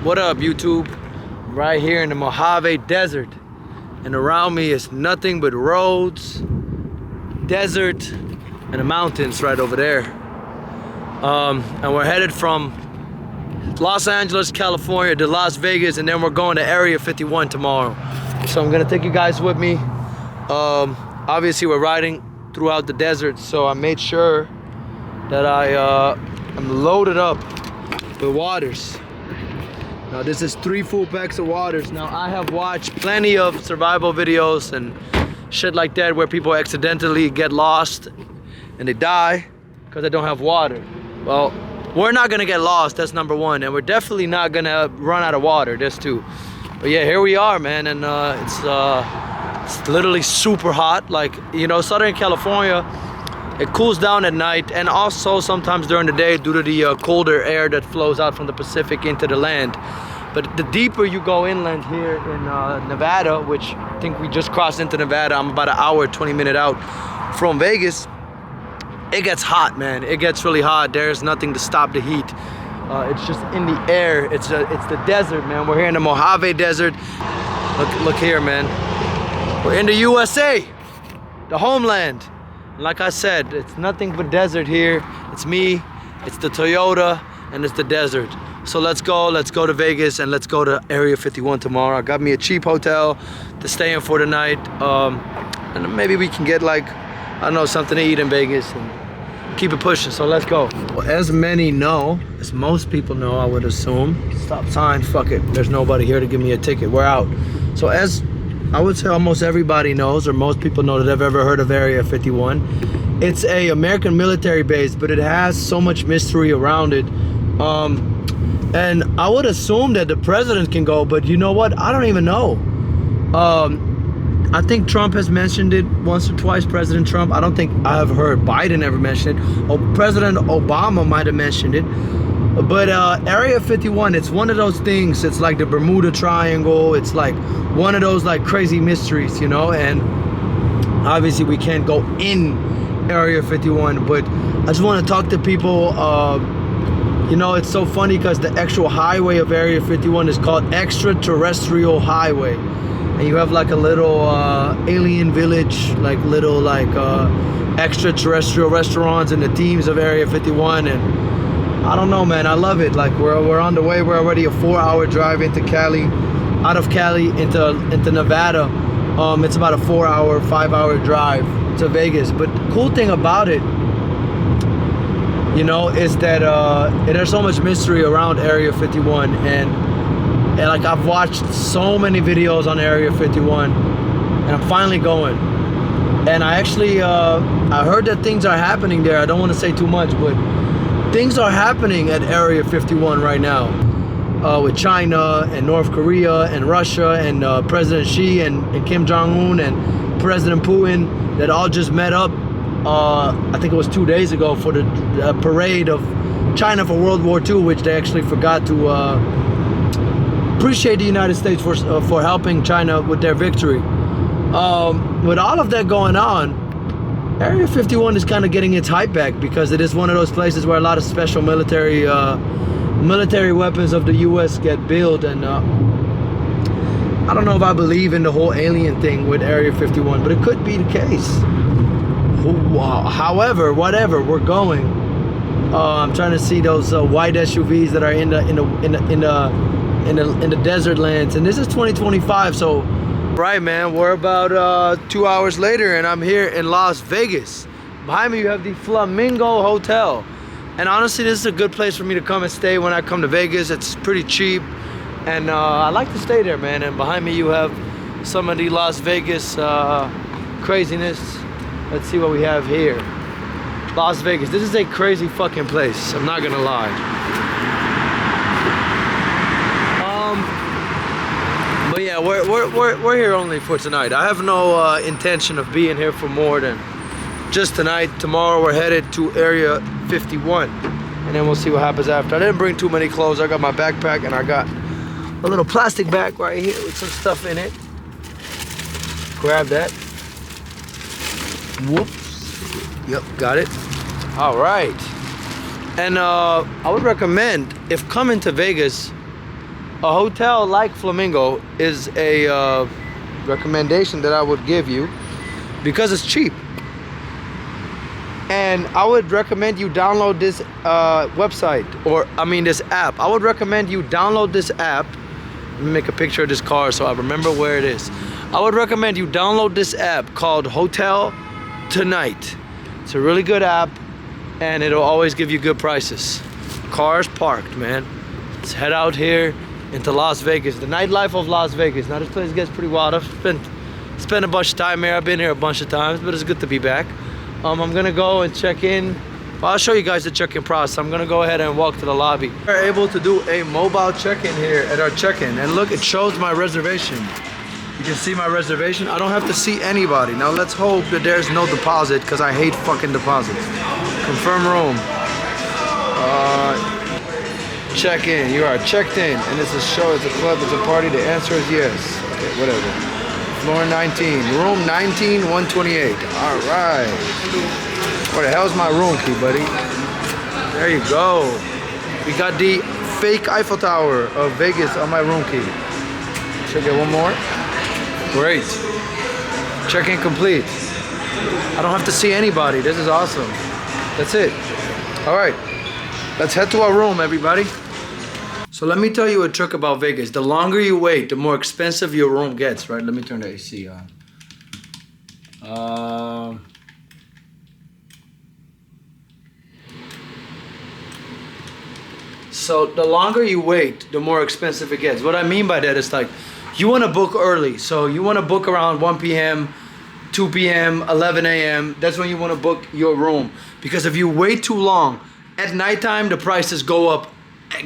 What up, YouTube? Right here in the Mojave Desert, and around me is nothing but roads, desert, and the mountains right over there. And we're headed from Los Angeles, California to Las Vegas, and then we're going to Area 51 tomorrow. So I'm gonna take you guys with me. Obviously we're riding throughout the desert, so I made sure that I'm loaded up with waters. Now this is 3 full packs of waters. Now I have watched plenty of survival videos and shit like that where people accidentally get lost and they die because they don't have water. Well, we're not gonna get lost, that's number one, and we're definitely not gonna run out of water, that's two. But yeah, here we are, man, and it's literally super hot. Like, you know, Southern California, it cools down at night and also sometimes during the day due to the colder air that flows out from the Pacific into the land. But the deeper you go inland here in Nevada, which I think we just crossed into Nevada, I'm about an hour, 20-minute out from Vegas, it gets hot, man. It gets really hot. There's nothing to stop the heat. It's just in the air. It's the desert, man. We're here in the Mojave Desert. Look here, man. We're in the USA, the homeland. Like I said, it's nothing but desert here. It's me, it's the Toyota, and it's the desert. So let's go to Vegas, and let's go to Area 51 tomorrow. I got me a cheap hotel to stay in for the night. And maybe we can get, like, I don't know, something to eat in Vegas and keep it pushing, so let's go. Well, as many know, as most people know, I would assume, stop sign, fuck it. There's nobody here to give me a ticket, we're out. So as I would say almost everybody knows, or most people know that have ever heard of Area 51. It's a American military base, but it has so much mystery around it. And I would assume that the president can go, but you know what? I don't even know. I think Trump has mentioned it once or twice, President Trump. I don't think I have heard Biden ever mention it. Or President Obama might have mentioned it. But Area 51, it's one of those things. It's like the Bermuda Triangle. It's like one of those like crazy mysteries, you know. And obviously we can't go in Area 51, but I just want to talk to people. You know, it's so funny because the actual highway of Area 51 is called Extraterrestrial Highway, and you have like a little alien village, like little like extraterrestrial restaurants and the themes of Area 51. And I don't know, man, I love it. Like we're on the way. We're already a 4-hour drive into Cali, out of Cali into Nevada. It's about a 4-hour, 5-hour drive to Vegas. But the cool thing about it, you know, is that there's so much mystery around Area 51, and like I've watched so many videos on Area 51, and I'm finally going. And I actually I heard that things are happening there. I don't want to say too much, but things are happening at Area 51 right now, with China and North Korea and Russia and President Xi and Kim Jong-un and President Putin that all just met up. I think it was 2 days ago for the parade of China for World War II, which they actually forgot to appreciate the United States for helping China with their victory. With all of that going on, Area 51 is kind of getting its hype back because it is one of those places where a lot of special military weapons of the US get built, and I don't know if I believe in the whole alien thing with Area 51, but it could be the case. However, whatever, we're going. I'm trying to see those white SUVs that are in the desert lands, and this is 2025, so right, man, we're about 2 hours later, and I'm here in Las Vegas. Behind me you have the Flamingo Hotel, and honestly this is a good place for me to come and stay when I come to Vegas. It's pretty cheap, and I like to stay there, man. And behind me you have some of the Las Vegas craziness. Let's see what we have here. Las Vegas, this is a crazy fucking place, I'm not gonna lie. But yeah, we're here only for tonight. I have no intention of being here for more than just tonight. Tomorrow we're headed to Area 51, and then we'll see what happens after. I didn't bring too many clothes. I got my backpack, and I got a little plastic bag right here with some stuff in it. Grab that. Whoops. Yep, got it. All right. And I would recommend, if coming to Vegas, a hotel like Flamingo is a recommendation that I would give you because it's cheap. And I would recommend you download this website, or I mean this app. I would recommend you download this app. Let me make a picture of this car so I remember where it is. I would recommend you download this app called Hotel Tonight. It's a really good app and it'll always give you good prices. Cars parked, man. Let's head out here into Las Vegas, the nightlife of Las Vegas. Now this place gets pretty wild. I've spent a bunch of time here. I've been here a bunch of times, but it's good to be back. I'm gonna go and check in. Well, I'll show you guys the check-in process. I'm gonna go ahead and walk to the lobby. We're able to do a mobile check-in here at our check-in, and look, it shows my reservation. You can see my reservation. I don't have to see anybody. Now let's hope that there's no deposit, because I hate fucking deposits. Confirm room. Check in. You are checked in, and it's a show, it's a club, it's a party. The answer is yes. Okay, whatever. Floor 19, room 19128. All right. Where the hell's my room key, buddy? There you go. We got the fake Eiffel Tower of Vegas on my room key. Should I get one more? Great. Check-in complete. I don't have to see anybody. This is awesome. That's it. All right. Let's head to our room, everybody. So let me tell you a trick about Vegas. The longer you wait, the more expensive your room gets, right? Let me turn the AC on. So the longer you wait, the more expensive it gets. What I mean by that is like, you want to book early. So you want to book around 1 p.m., 2 p.m., 11 a.m. That's when you want to book your room. Because if you wait too long, at nighttime, the prices go up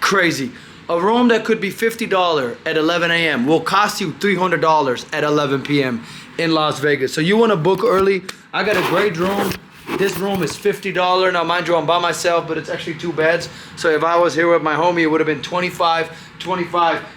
crazy. A room that could be $50 at 11 a.m. will cost you $300 at 11 p.m. in Las Vegas. So you want to book early. I got a great room. This room is $50. Now, mind you, I'm by myself, but it's actually 2 beds. So if I was here with my homie, it would have been $25.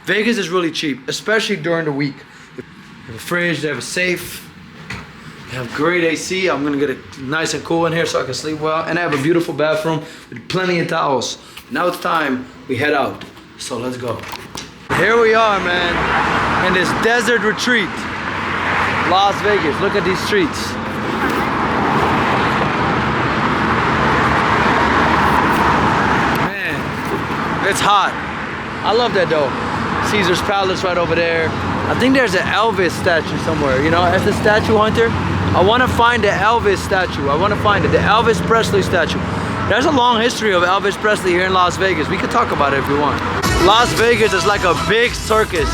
Vegas is really cheap, especially during the week. They have a fridge, they have a safe. They have great AC. I'm gonna get it nice and cool in here so I can sleep well. And I have a beautiful bathroom with plenty of towels. Now it's time we head out. So let's go. Here we are, man, in this desert retreat, Las Vegas. Look at these streets. Man, it's hot. I love that though. Caesar's Palace right over there. I think there's an Elvis statue somewhere, you know, as a statue hunter. I want to find the Elvis statue. I want to find it, the Elvis Presley statue. There's a long history of Elvis Presley here in Las Vegas. We could talk about it if you want. Las Vegas is like a big circus.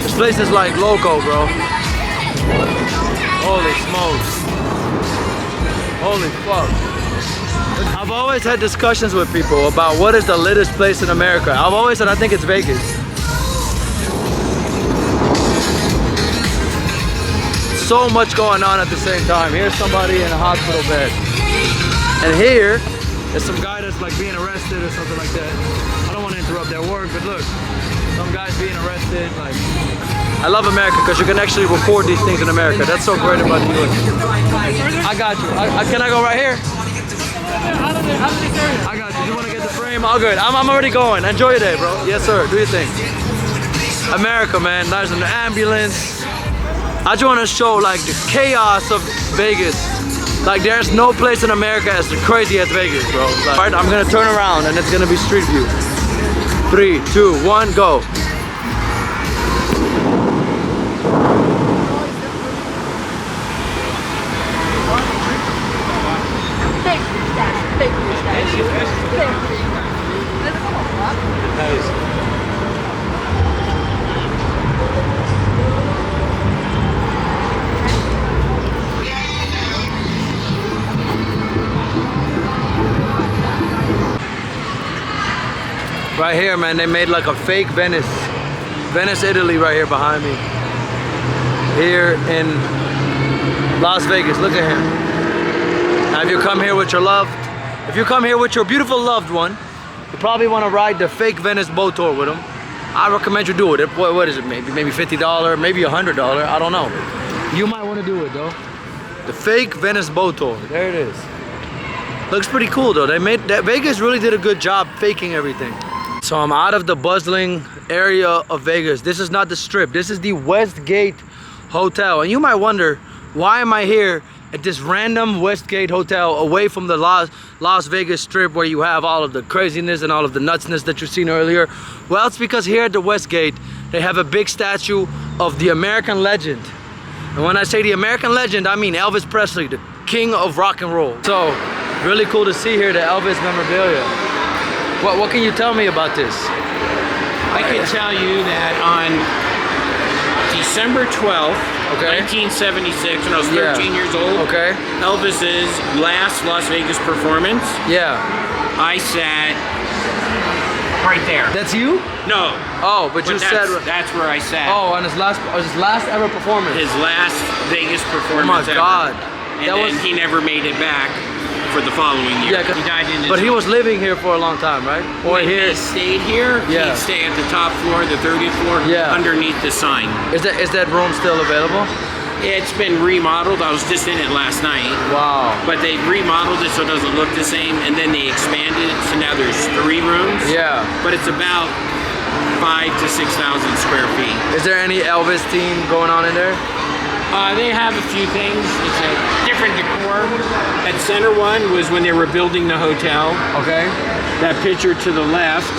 This place is like loco, bro. Holy smokes. Holy fuck. I've always had discussions with people about what is the littest place in America. I've always said I think it's Vegas. So much going on at the same time. Here's somebody in a hospital bed. And here, there's some guy that's like being arrested or something like that. I don't want to interrupt their work, but look, some guy's being arrested. Like, I love America because you can actually record these things in America. That's so great about the US. I got you. Can I go right here? I got you. You want to get the frame? All good. I'm already going. Enjoy your day, bro. Yes, sir. Do your thing. America, man. There's an ambulance. I just want to show like the chaos of Vegas. Like there's no place in America as crazy as Vegas, bro. Like, all right, I'm gonna turn around and it's gonna be street view. 3, 2, 1, go. Right here, man, they made like a fake Venice, Italy right here behind me. Here in Las Vegas, look at him. Now if you come here with your love, if you come here with your beautiful loved one, you probably want to ride the fake Venice boat tour with them. I recommend you do it. What is it, maybe $50, maybe $100, I don't know. You might want to do it though. The fake Venice boat tour, there it is. Looks pretty cool though. They made that. Vegas really did a good job faking everything. So I'm out of the bustling area of Vegas. This is not the Strip. This is the Westgate Hotel. And you might wonder, why am I here at this random Westgate Hotel away from the Las Vegas Strip where you have all of the craziness and all of the nutsness that you've seen earlier? Well, it's because here at the Westgate, they have a big statue of the American legend. And when I say the American legend, I mean Elvis Presley, the king of rock and roll. So, really cool to see here the Elvis memorabilia. What can you tell me about this? I can tell you that on December 12th, 1976, when I was 13 years old, Elvis's last Las Vegas performance, I sat right there. That's you? No. Oh, but you said... That's where I sat. Oh, on his last ever performance. His last Vegas performance ever. Oh my God. And then he never made it back for the following year. Yeah, he died in his but he was living here for a long time, right? Or when he stayed here, he'd stay at the top floor, the 30th floor, underneath the sign. Is that room still available? It's been remodeled. I was just in it last night. Wow. But they remodeled it so it doesn't look the same, and then they expanded it, so now there's 3 rooms. Yeah. But it's about 5,000 to 6,000 square feet. Is there any Elvis theme going on in there? They have a few things. It's a different decor. That center one was when they were building the hotel. Okay. That picture to the left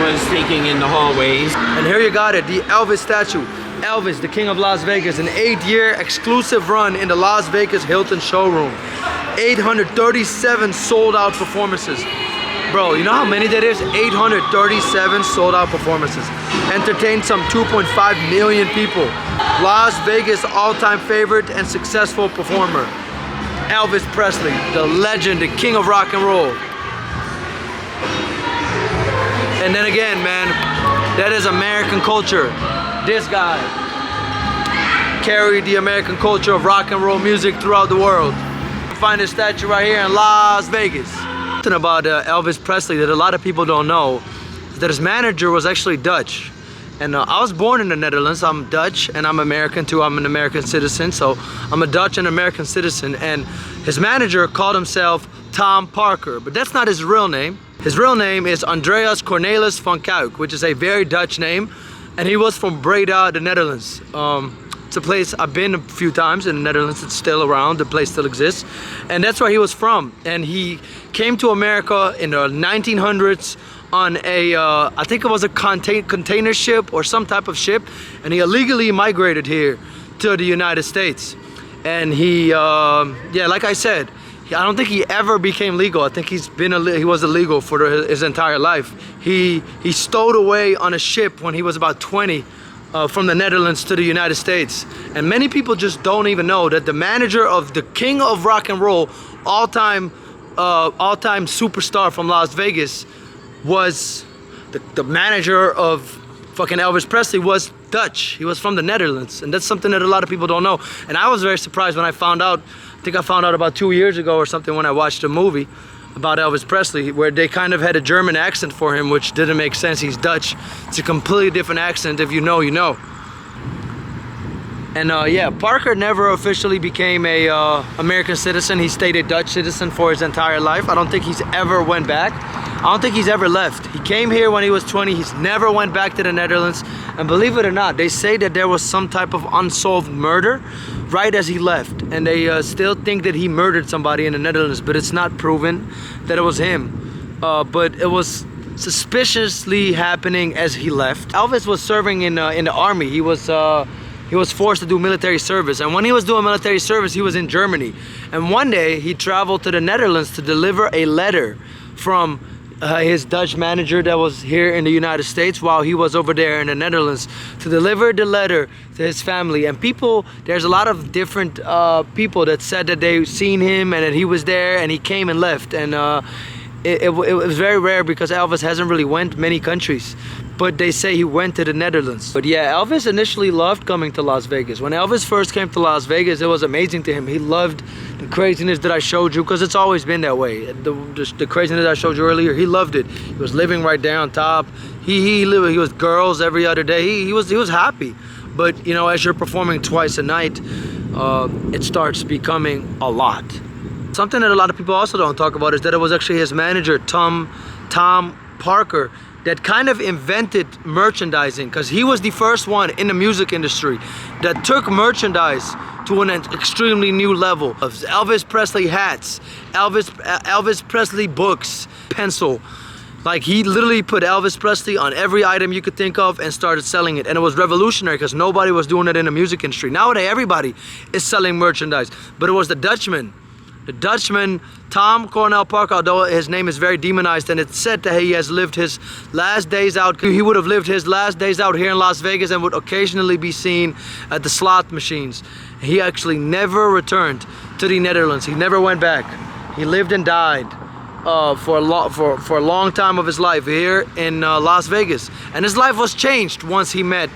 was taken in the hallways. And here you got it, the Elvis statue. Elvis, the king of Las Vegas, an 8-year exclusive run in the Las Vegas Hilton showroom. 837 sold out performances. Bro, you know how many that is? 837 sold out performances. Entertained some 2.5 million people. Las Vegas all-time favorite and successful performer. Elvis Presley, the legend, the king of rock and roll. And then again, man, that is American culture. This guy carried the American culture of rock and roll music throughout the world. You find a statue right here in Las Vegas. Something about Elvis Presley that a lot of people don't know is that his manager was actually Dutch. And I was born in the Netherlands. I'm Dutch and I'm American too. I'm an American citizen, so I'm a Dutch and American citizen. And his manager called himself Tom Parker, but that's not his real name. His real name is Andreas Cornelis van Kuik, which is a very Dutch name. And he was from Breda, the Netherlands. It's a place I've been a few times in the Netherlands. It's still around, the place still exists. And that's where he was from. And he came to America in the 1900s on a, I think it was a container ship or some type of ship. And he illegally migrated here to the United States. And he, like I said, I don't think he ever became legal. I think he was illegal for his entire life. He stowed away on a ship when he was about 20 from the Netherlands to the United States. And many people just don't even know that the manager of the king of rock and roll, all-time superstar from Las Vegas, was the manager of fucking Elvis Presley was Dutch. He was from the Netherlands, and that's something that a lot of people don't know. And I was very surprised when I found out. I think I found out about 2 years ago or something when I watched a movie about Elvis Presley where they kind of had a German accent for him, which didn't make sense. He's Dutch. It's a completely different accent. If you know, you know. And Parker never officially became a American citizen. He stayed a Dutch citizen for his entire life. I don't think he's ever went back. I don't think he's ever left. He came here when he was 20. He's never went back to the Netherlands. And believe it or not, they say that there was some type of unsolved murder right as he left. And they still think that he murdered somebody in the Netherlands, but it's not proven that it was him. But it was suspiciously happening as he left. Elvis was serving in the army. He was forced to do military service. And when he was doing military service, he was in Germany. And one day he traveled to the Netherlands to deliver a letter from his Dutch manager that was here in the United States while he was over there in the Netherlands, to deliver the letter to his family. And there's a lot of different people that said that they've seen him and that he was there and he came and left. And it was very rare because Elvis hasn't really went many countries, but they say he went to the Netherlands. But yeah, Elvis initially loved coming to Las Vegas. When Elvis first came to Las Vegas, it was amazing to him. He loved the craziness that I showed you, because it's always been that way. The craziness I showed you earlier, he loved it. He was living right there on top. He was girls every other day. He was happy. But you know, as you're performing twice a night, it starts becoming a lot. something that a lot of people also don't talk about is that it was actually his manager, Tom Parker, that kind of invented merchandising, because he was the first one in the music industry that took merchandise to an extremely new level. Of Elvis Presley hats, Elvis Presley books, pencil. Like, he literally put Elvis Presley on every item you could think of and started selling it. And it was revolutionary because nobody was doing it in the music industry. Nowadays, everybody is selling merchandise. But it was the Dutchman, Tom Cornell Parker, although his name is very demonized, and it's said that he has lived his last days out. He would have lived his last days out here in Las Vegas and would occasionally be seen at the slot machines. He actually never returned to the Netherlands. He never went back. He lived and died for a long time of his life here in Las Vegas, and his life was changed once he met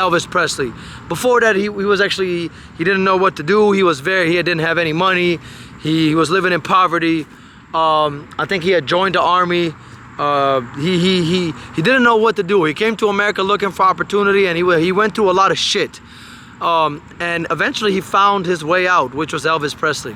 Elvis Presley. Before that, he was actually, he didn't know what to do. He didn't have any money. He was living in poverty. I think he had joined the army. He didn't know what to do. He came to America looking for opportunity, and he went through a lot of shit. And eventually he found his way out, which was Elvis Presley.